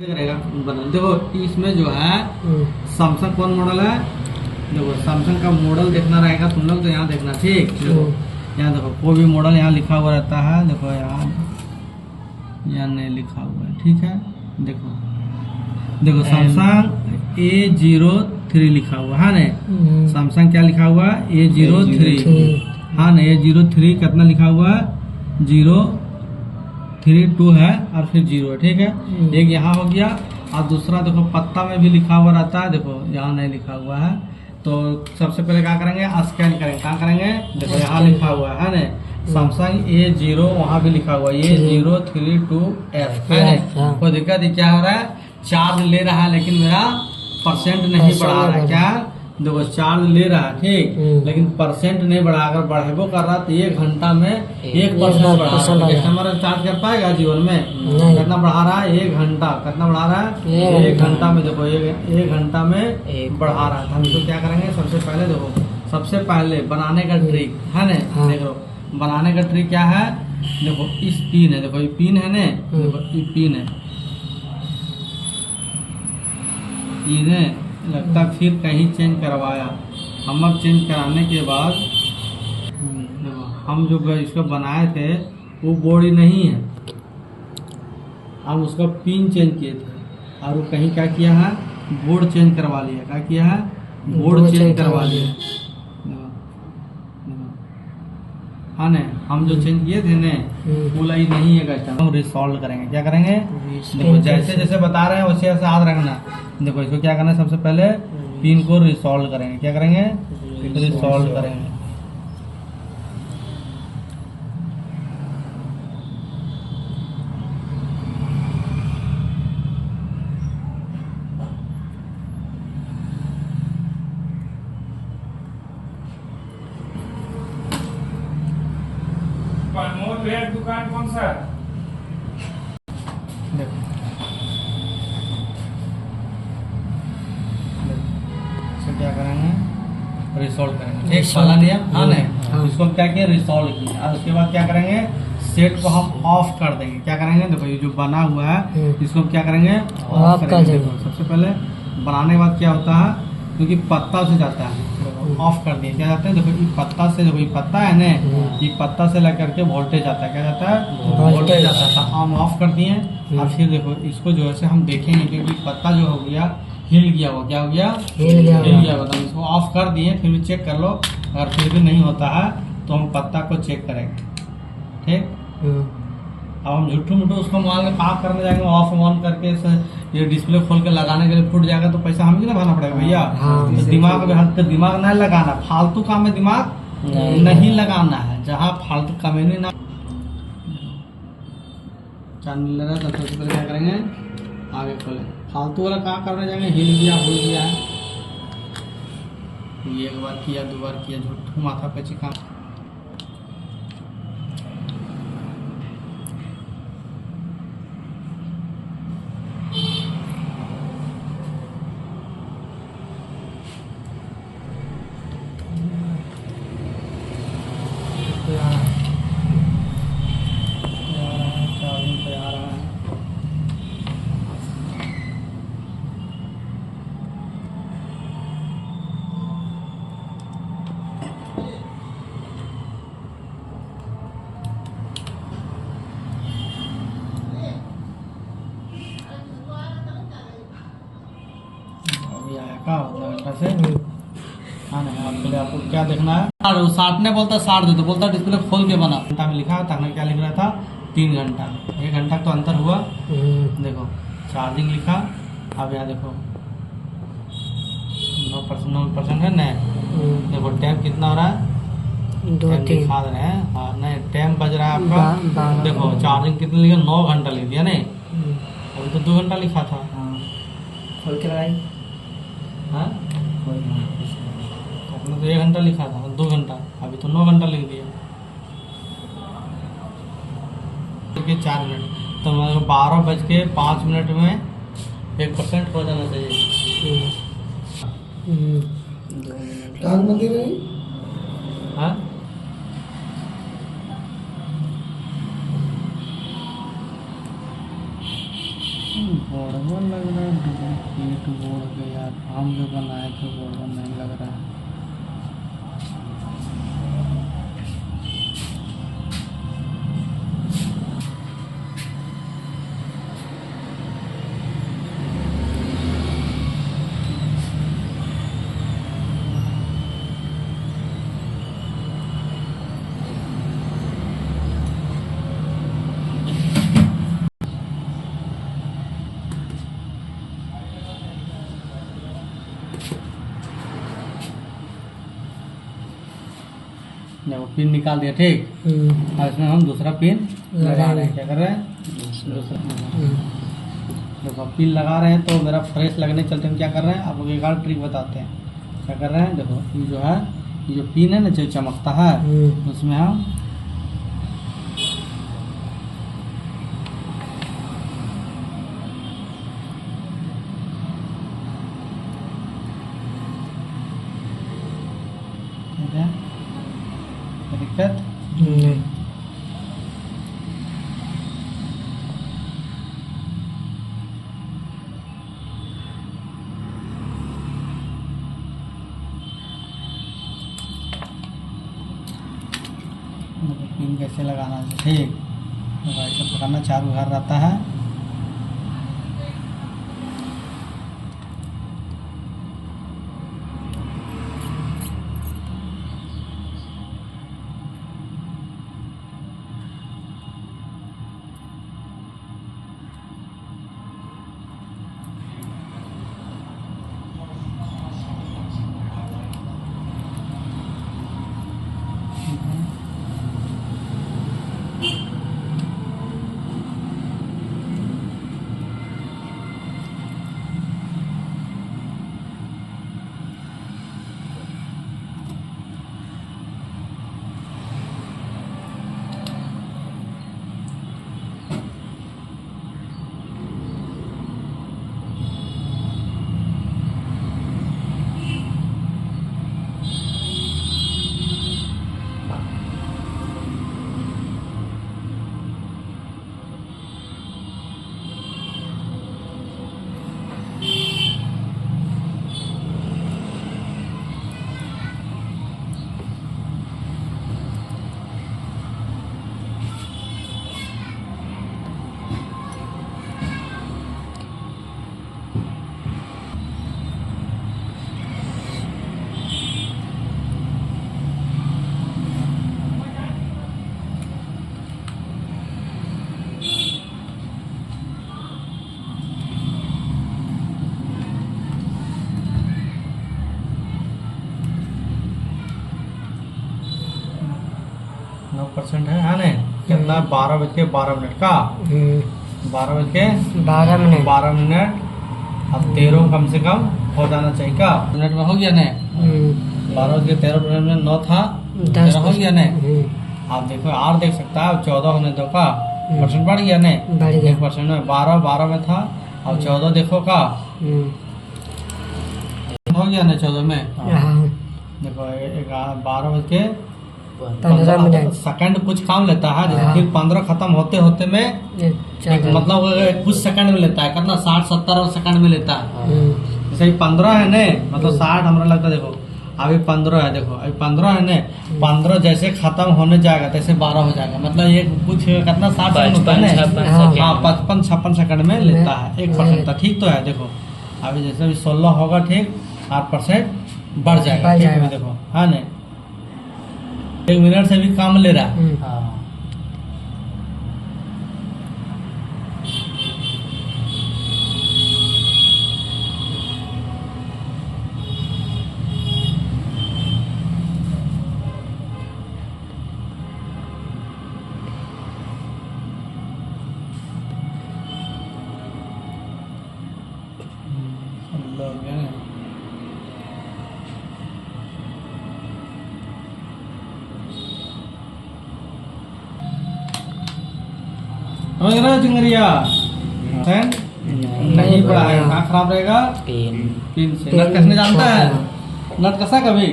करेगा देखो इसमें जो है सैमसंग कौन मॉडल है। देखो सैमसंग का मॉडल देखना रहेगा तुम लोग तो यहाँ देखना ठीक। यहाँ देखो कोई भी मॉडल यहाँ लिखा हुआ रहता है। देखो यहाँ नहीं लिखा हुआ है ठीक है। देखो सैमसंग A03 लिखा हुआ है ना। सैमसंग क्या लिखा हुआ है A03 हाँ ना। A03 कितना लिखा हुआ है 032 है और फिर 0 है ठीक है। एक यहाँ हो गया और दूसरा देखो पत्ता में भी लिखा हुआ रहता है। देखो यहाँ नहीं लिखा हुआ है तो सबसे पहले क्या करेंगे स्कैन करेंगे। क्या करेंगे देखो यहाँ लिखा हुआ है ना सैमसंग A0 वहाँ भी लिखा हुआ है A032F है ना। कोई दिक्कत क्या हो रहा है चार्ज ले रहा है लेकिन मेरा परसेंट नहीं बढ़ा रहा है। क्या देखो चार्ज ले रहा है ठीक लेकिन परसेंट नहीं बढ़ा। अगर बढ़ेबो कर रहा तो 1 घंटा में 1% बढ़ा रहा है। कस्टमर चार्ज कर पाएगा जीवन में कितना बढ़ा रहा है 1 घंटा। कितना बढ़ा रहा है 1 घंटा में। देखो 1 घंटा में बढ़ा रहा है। हम इसको क्या करेंगे सबसे पहले देखो सबसे पहले बनाने का ट्रिक है ना। देखो बनाने का ट्रिक क्या है। देखो इस पिन है। देखो ये पिन है ना। देखो ये पिन है ये लगता फिर कहीं चेंज करवाया। हम अब चेंज कराने के बाद हम जो इसको बनाए थे वो बोर्ड नहीं है। हम उसका पिन चेंज किए थे और वो कहीं क्या किया है बोर्ड चेंज करवा लिया। क्या किया है बोर्ड चेंज करवा लिया हाँ न। हम जो चेंज किए थे ने बोला ही नहीं है कस्टमर। हम रिसॉल्व करेंगे। क्या करेंगे देखो जैसे जैसे बता रहे हैं वैसे वैसे याद रखना। देखो इसको क्या करना है सबसे पहले पिन को रिसॉल्व करेंगे। क्या करेंगे रिसॉल्व करेंगे। दुकान कौन सा देखो क्या करेंगे रिसॉल्व करेंगे। एक वाला नियम हाँ नहीं इसको क्या किया रिसॉल्व किया और उसके बाद क्या करेंगे सेट को हम ऑफ कर देंगे। क्या करेंगे देखो ये जो बना हुआ है इसको क्या करेंगे ऑफ करेंगे। देखो सबसे पहले बनाने के बाद क्या होता है क्योंकि पत्ता से जाता है ऑफ कर दिए। क्या जाता है देखो ये पत्ता से देखो ये पत्ता है ना ये पत्ता से लेकर के वोल्टेज आता है। क्या जाता है वोल्टेज आता है। हम ऑफ कर दिए और फिर देखो इसको जो है हम देखेंगे क्योंकि पत्ता जो हो गया हिल गया वो क्या हो गया हिल गया बताओ। इसको ऑफ कर दिए फिर भी चेक कर लो। अगर फिर भी नहीं होता है तो हम पत्ता को चेक करेंगे ठीक। अब हम झूठू मूठू उसको मान के पास करने जाएंगे ऑफ ऑन करके ये डिस्प्ले खोल के लगाने के लिए फूट जाएगा तो पैसा हमें ना भरना पड़ेगा भैया। तो दिमाग में हद तक दिमाग नहीं लगाना। फालतू काम में दिमाग नहीं लगाना है। जहाँ फालतू काम नहीं ना चांद ले रहा तो सबसे पहले क्या करेंगे आगे खोले। फालतू वाला काम करने जाएंगे हिल गया हुल गया है एक बार किया 2 बार किया झूठू माथा पे चिका। से हाँ नहीं आपको क्या देखना है और साटने बोलता साट दे तो बोलता डिस्प्ले खोल के बना। घंटा में लिखा था क्या लिख रहा था 3 घंटा 1 घंटा तो अंतर हुआ। देखो चार्जिंग लिखा अब यहाँ देखो 9% है न। देखो टाइम कितना हो रहा है 2-3 दिखा रहे हैं हाँ नहीं टाइम बज रहा है आपका। देखो चार्जिंग कितने लिखा 9 घंटा लिख दिया नहीं अभी तो 2 घंटा लिखा था। खोल के लगाई हाँ अपने तो 1 घंटा लिखा था 2 घंटा अभी तो 9 घंटा लिख दिया। 4 मिनट तो मतलब 12:05 में 1% हो जाना चाहिए। मंदिर हाँ बड़ा डबल लग रहा है, डुप्लीकेट बोर्ड के यार, हम जो बनाए थे बोर्ड में नहीं लग रहा है। देखो पिन निकाल दिया, ठीक। और इसमें हम दूसरा पिन लगा रहे हैं। क्या कर रहे हैं? दूसरा देखो पिन लगा रहे हैं तो मेरा फ्रेश लगने चलते हम क्या कर रहे हैं, आप लोग एक और ट्रिक बताते हैं। क्या कर रहे हैं, देखो ये जो है, ये जो पिन है ना जो चमकता है, उसमें हम दिक्कत पिन कैसे लगाना है, ठीक। तो ऐसे पकड़ना, चारों घर रहता है। % है ना, कितना 12:12 का 12:12 अब 13 कम से कम हो जाना चाहिए। क्या मिनट में हो गया ना? 12:13 में 9 था, 13 हो गया ना? आप देखो R देख सकता है, 14 होने दो का % बढ़ गया ना? 1% में 12 में था, अब 14 देखो का हो गया ना 14 में। देखो 12:15 सेकंड कुछ काम लेता है, जैसे फिर 15 खत्म होते होते में मतलब कुछ सेकंड में लेता है, कितना 60-70 सेकंड में लेता है। जैसे 15 है ना, मतलब 60 हमारा लगता है। देखो अभी 15 है, देखो अभी 15 है ना, 15 जैसे खत्म होने जाएगा तैसे 12 हो जाएगा। मतलब ये कुछ कितना 60 सेकंड होता है ना, हाँ 55-56 सेकंड में लेता है। 1% था, ठीक तो है। देखो अभी जैसे अभी 16 होगा, ठीक 8% बढ़ जाएगा, ठीक है। देखो है ना, 1 मिनट से भी कम ले रहा है। चिंगरिया नहीं पड़ा है, कहाँ खराब रहेगा? पिन से। नट कसने जानता है? नट कसा कभी?